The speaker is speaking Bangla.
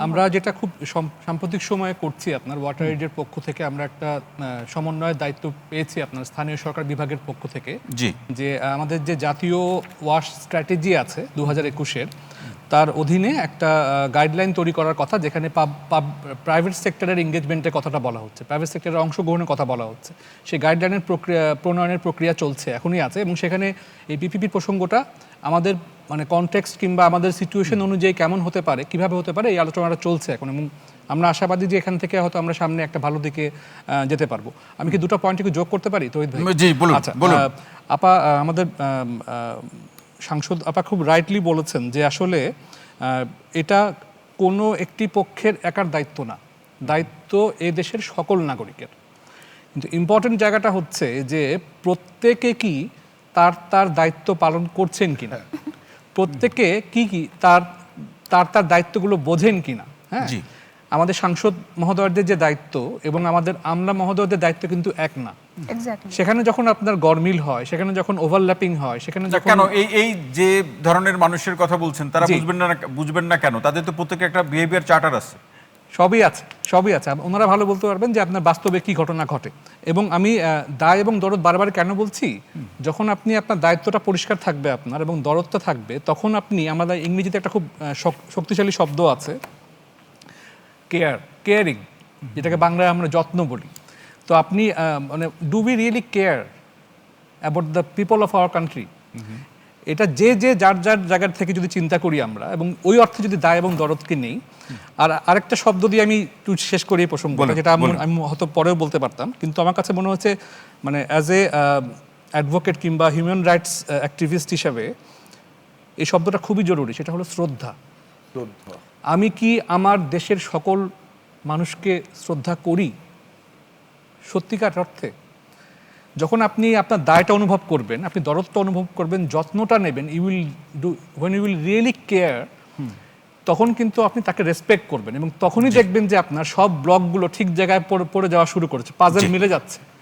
আমরা যেটা খুব সাম্প্রতিক সময়ে করছি, আপনার ওয়াটার এইডের পক্ষ থেকে আমরা একটা সমন্বয়ের দায়িত্ব পেয়েছি আপনার স্থানীয় সরকার বিভাগের পক্ষ থেকে, জি, যে আমাদের যে জাতীয় ওয়াশ স্ট্র্যাটেজি আছে 2021-এর, তার অধীনে একটা গাইডলাইন তৈরি করার কথা, যেখানে প্রাইভেট সেক্টরের এঙ্গেজমেন্টের কথাটা বলা হচ্ছে, প্রাইভেট সেক্টরের অংশগ্রহণের কথা বলা হচ্ছে। সেই গাইডলাইনের প্রণয়নের প্রক্রিয়া চলছে, এখনই আছে, এবং সেখানে এই পিপিপির প্রসঙ্গটা আমাদের মানে কনটেক্সট কিংবা আমাদের সিচুয়েশন অনুযায়ী কেমন হতে পারে, কিভাবে হতে পারে, এই আলোচনাটা চলছে এখন, এবং আমরা আশাবাদী যে এখান থেকে হয়তো আমরা সামনে একটা ভালো দিকে যেতে পারবো। আমি কি দুটো পয়েন্ট যোগ করতে পারি তৌহিদ ভাই? জি বলুন। আচ্ছা, আপা আমাদের সাংসদ আপা খুব রাইটলি বলেছেন যে আসলে এটা কোনো একটি পক্ষের একার দায়িত্ব না, দায়িত্ব এই দেশের সকল নাগরিকের। কিন্তু ইম্পর্টেন্ট জায়গাটা হচ্ছে যে প্রত্যেকে কি তার তার দায়িত্ব পালন করছেন কিনা, প্রত্যেকে কি কি তার তার তার দায়িত্বগুলো বোঝেন কিনা। হ্যাঁ, আমাদের সাংসদ মহোদয়দের যে দায়িত্ব এবং আমাদের আমলা মহোদয়দের দায়িত্ব কিন্তু এক না। সেখানে যখন আপনার গরমিল হয়, সেখানে যখন ওভারল্যাপিং হয়, সেখানে যখন কেন এই যে ধরনের মানুষের কথা বলছেন তারা বুঝবেন না কেন? তাদের তো প্রত্যেকের একটা বিহেভিয়ার চার্টার আছে। সবই আছে। ওনারা ভালো বলতে পারবেন যে আপনার বাস্তবে কি ঘটনা ঘটে। এবং আমি দায় এবং দরদ বারবার কেন বলছি, যখন আপনি আপনার দায়িত্বটা পরিষ্কার থাকবে আপনার এবং দরদটা থাকবে, তখন আপনি, আমাদের ইংরেজিতে একটা খুব শক্তিশালী শব্দ আছে, কেয়ারিং, যেটাকে বাংলায় আমরা যত্ন বলি। তো আপনি মানে do be really care about the people of our country? এটা যে যার জায়গার থেকে যদি চিন্তা করি আমরা, এবং ওই অর্থে যদি দায় এবং দরদকে নেই। আর আরেকটা শব্দ দিয়ে আমি একটু শেষ করি এই প্রসঙ্গটা, যেটা আমি হয়তো পরেও বলতে পারতাম, কিন্তু আমার কাছে মনে হচ্ছে মানে অ্যাজ এ অ্যাডভোকেট কিংবা হিউম্যান রাইটস অ্যাক্টিভিস্ট হিসাবে এই শব্দটা খুবই জরুরি, সেটা হলো শ্রদ্ধা। আমি কি আমার দেশের সকল মানুষকে শ্রদ্ধা করি সত্যিকার অর্থে? যখন আপনি আপনার দায়টা অনুভব করবেন, আপনি দরদটা অনুভব করবেন, যত্নটা নেবেন, when you will really care, তখন কিন্তু আপনি তাকে রেসপেক্ট করবেন, এবং তখনই দেখবেন যে আপনার সব ব্লকগুলো ঠিক জায়গায় পড়ে যাওয়া শুরু করেছে, পাজল মিলে যাচ্ছে।